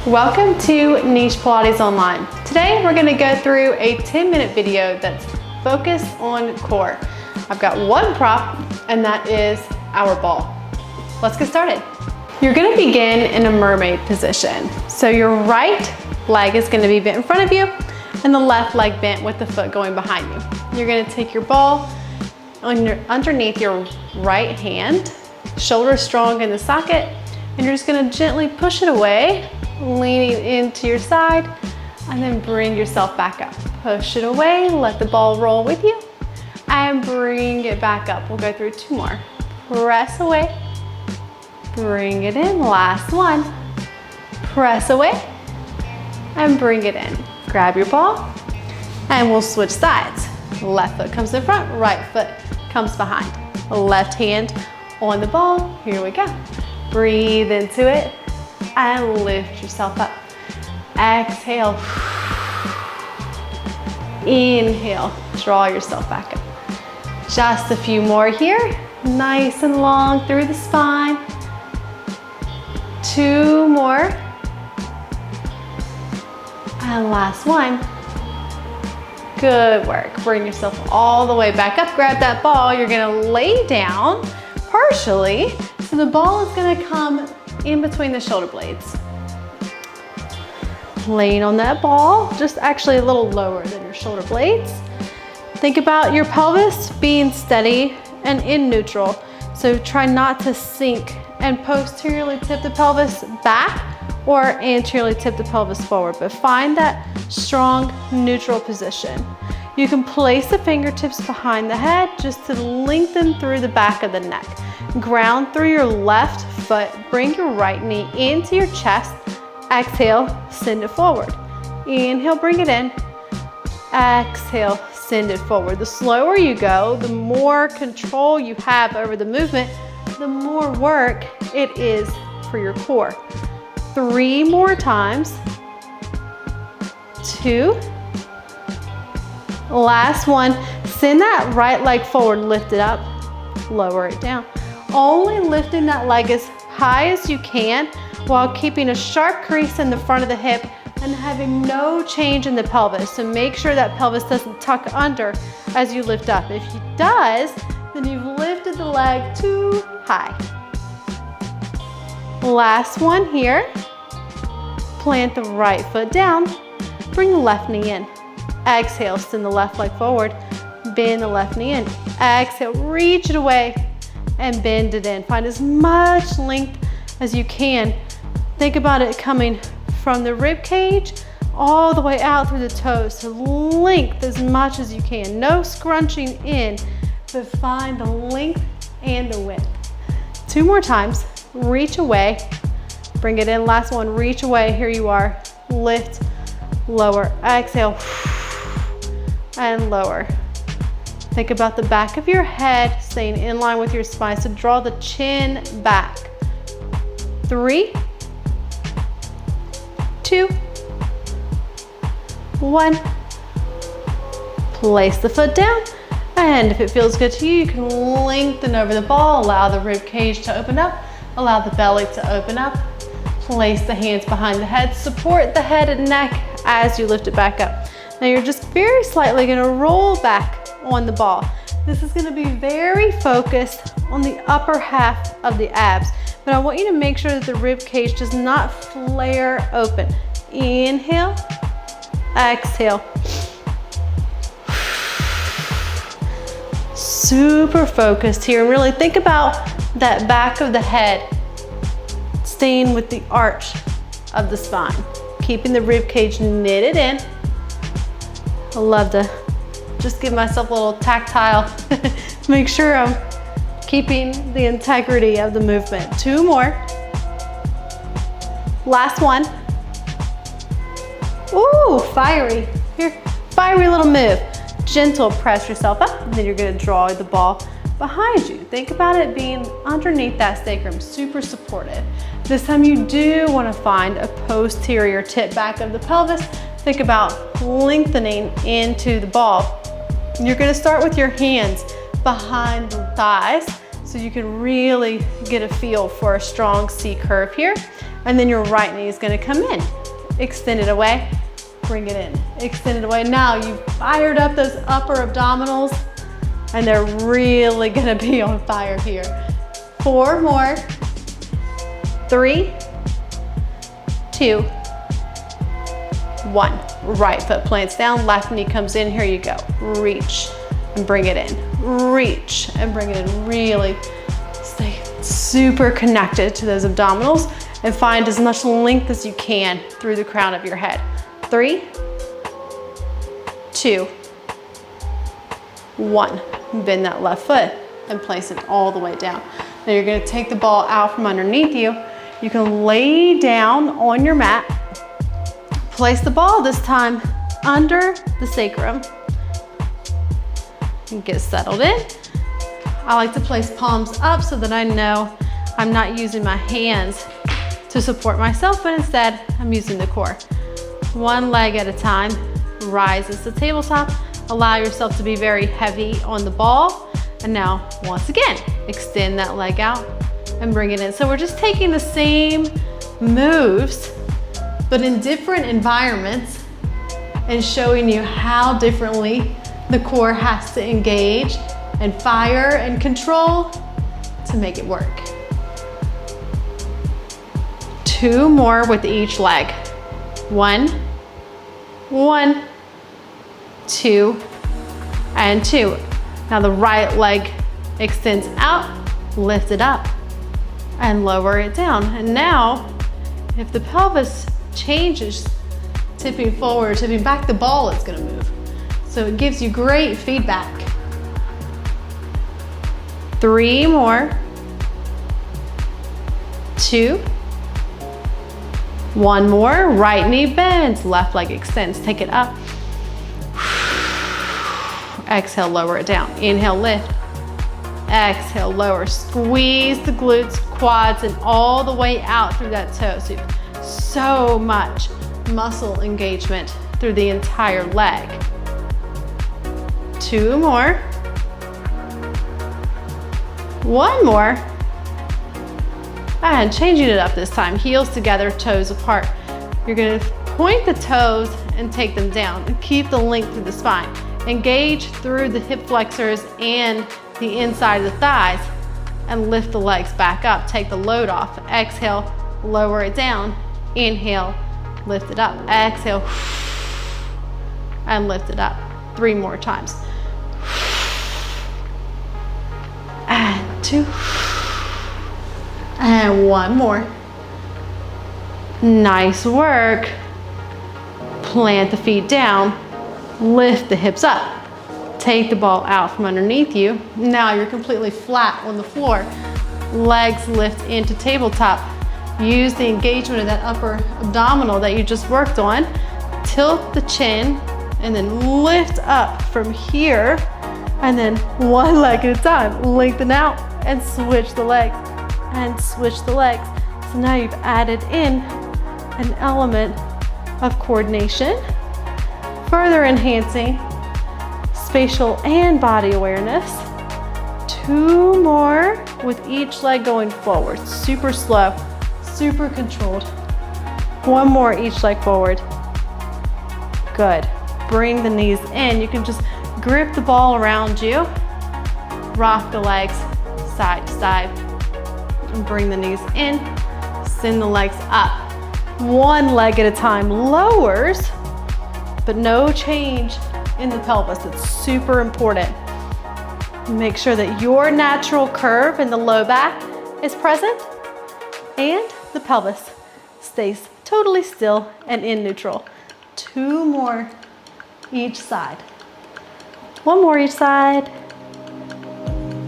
Welcome to Niche Pilates Online. Today we're going to go through a 10-minute video that's focused on core. I've got one prop and that is our ball. Let's get started. You're going to begin in a mermaid position. So your right leg is going to be bent in front of you and the left leg bent with the foot going behind you. You're going to take your ball underneath your right hand, shoulders strong in the socket, and you're just going to gently push it away, leaning into your side, and then bring yourself back up. Push it away, let the ball roll with you, and bring it back up. We'll go through two more. Press away, bring it in. Last one. Press away, and bring it in. Grab your ball, and we'll switch sides. Left foot comes in front, right foot comes behind. Left hand on the ball. Here we go. Breathe into it and lift yourself up. Exhale. Inhale. Draw yourself back up. Just a few more here. Nice and long through the spine. Two more. And last one. Good work. Bring yourself all the way back up. Grab that ball. You're going to lay down partially. So the ball is going to come in between the shoulder blades. Laying on that ball, just actually a little lower than your shoulder blades. Think about your pelvis being steady and in neutral. So try not to sink and posteriorly tip the pelvis back or anteriorly tip the pelvis forward, but find that strong neutral position. You can place the fingertips behind the head just to lengthen through the back of the neck. Ground through your left foot, bring your right knee into your chest. Exhale, send it forward. Inhale, bring it in. Exhale, send it forward. The slower you go, the more control you have over the movement, the more work it is for your core. 3 more times. 2. Last one. Send that right leg forward, lift it up, lower it down. Only lifting that leg as high as you can while keeping a sharp crease in the front of the hip and having no change in the pelvis. So make sure that pelvis doesn't tuck under as you lift up. If it does, then you've lifted the leg too high. Last one here. Plant the right foot down. Bring the left knee in. Exhale, send the left leg forward. Bend the left knee in. Exhale, reach it away and bend it in. Find as much length as you can. Think about it coming from the rib cage all the way out through the toes. So length as much as you can. No scrunching in, but find the length and the width. 2 more times. Reach away. Bring it in. Last one. Reach away. Here you are. Lift, lower. Exhale. And lower. Think about the back of your head staying in line with your spine. So draw the chin back. 3, 2, 1. Place the foot down. And if it feels good to you, you can lengthen over the ball. Allow the rib cage to open up. Allow the belly to open up. Place the hands behind the head. Support the head and neck as you lift it back up. Now you're just very slightly going to roll back on the ball. This is going to be very focused on the upper half of the abs, but I want you to make sure that the rib cage does not flare open. Inhale, exhale. Super focused here, and really think about that back of the head staying with the arch of the spine, keeping the rib cage knitted in. I love to just give myself a little tactile, make sure I'm keeping the integrity of the movement. 2 more. Last one. Ooh, fiery. Here, fiery little move. Gentle, press yourself up, and then you're gonna draw the ball behind you. Think about it being underneath that sacrum, super supportive. This time you do wanna find a posterior tip back of the pelvis. Think about lengthening into the ball. You're gonna start with your hands behind the thighs so you can really get a feel for a strong C curve here. And then your right knee is gonna come in. Extend it away, bring it in. Extend it away. Now you've fired up those upper abdominals and they're really gonna be on fire here. 4 more. 3, 2, 1. Right foot plants down, left knee comes in. Here you go. Reach and bring it in. Reach and bring it in. Really stay super connected to those abdominals and find as much length as you can through the crown of your head. 3, 2, 1. Bend that left foot and place it all the way down. Now you're gonna take the ball out from underneath you. You can lay down on your mat. Place the ball this time under the sacrum. And get settled in. I like to place palms up so that I know I'm not using my hands to support myself, but instead I'm using the core. One leg at a time, rises to tabletop. Allow yourself to be very heavy on the ball. And now, once again, extend that leg out and bring it in. So we're just taking the same moves, but in different environments and showing you how differently the core has to engage and fire and control to make it work. 2 more with each leg. 1, 1, 2, and 2. Now the right leg extends out, lift it up, and lower it down. And now, if the pelvis changes, tipping forward, tipping back, the ball is gonna move. So it gives you great feedback. 3 more. 2. 1 more. Right knee bends, left leg extends. Take it up. Exhale, lower it down. Inhale, lift. Exhale, lower. Squeeze the glutes, quads, and all the way out through that toe. So much muscle engagement through the entire leg. 2 more. 1 more. And changing it up this time. Heels together, toes apart. You're gonna point the toes and take them down and keep the length through the spine. Engage through the hip flexors and the inside of the thighs and lift the legs back up. Take the load off. Exhale, lower it down. Inhale, lift it up. Exhale, and lift it up. 3 more times. And 2. And 1 more. Nice work. Plant the feet down. Lift the hips up. Take the ball out from underneath you. Now you're completely flat on the floor. Legs lift into tabletop. Use the engagement of that upper abdominal that you just worked on. Tilt the chin and then lift up from here. And then 1 leg at a time. Lengthen out and switch the legs and switch the legs. So now you've added in an element of coordination, further enhancing spatial and body awareness. 2 more with each leg going forward. Super slow, super controlled. 1 more each leg forward. Good. Bring the knees in. You can just grip the ball around you. Rock the legs side to side. And bring the knees in. Send the legs up. 1 leg at a time lowers, but no change in the pelvis. It's super important. Make sure that your natural curve in the low back is present and the pelvis stays totally still and in neutral. 2 more each side. 1 more each side.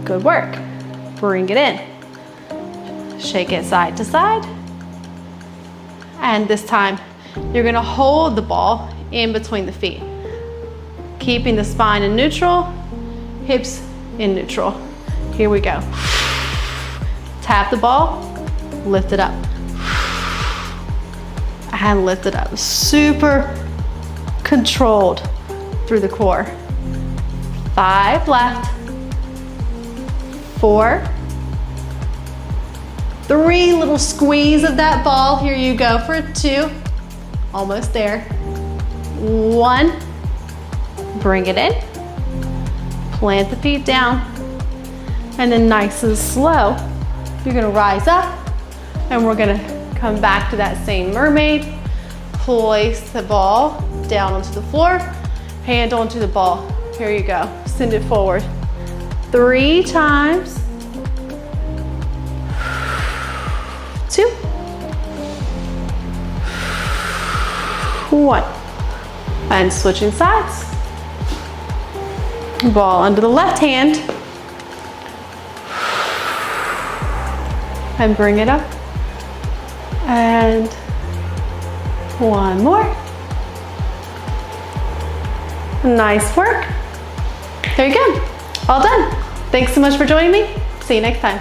Good work. Bring it in. Shake it side to side. And this time, you're gonna hold the ball in between the feet. Keeping the spine in neutral, hips in neutral. Here we go. Tap the ball, lift it up. And lift it up. Super controlled through the core. 5 left. 4, 3, little squeeze of that ball. Here you go for 2, almost there. 1, bring it in, plant the feet down, and then nice and slow, you're gonna rise up, and we're gonna come back to that same mermaid. Place the ball down onto the floor, hand onto the ball. Here you go, send it forward. 3 times. 2, 1, and switching sides. Ball under the left hand, and bring it up, and 1 more. Nice work. There you go, all done. Thanks so much for joining me. See you next time.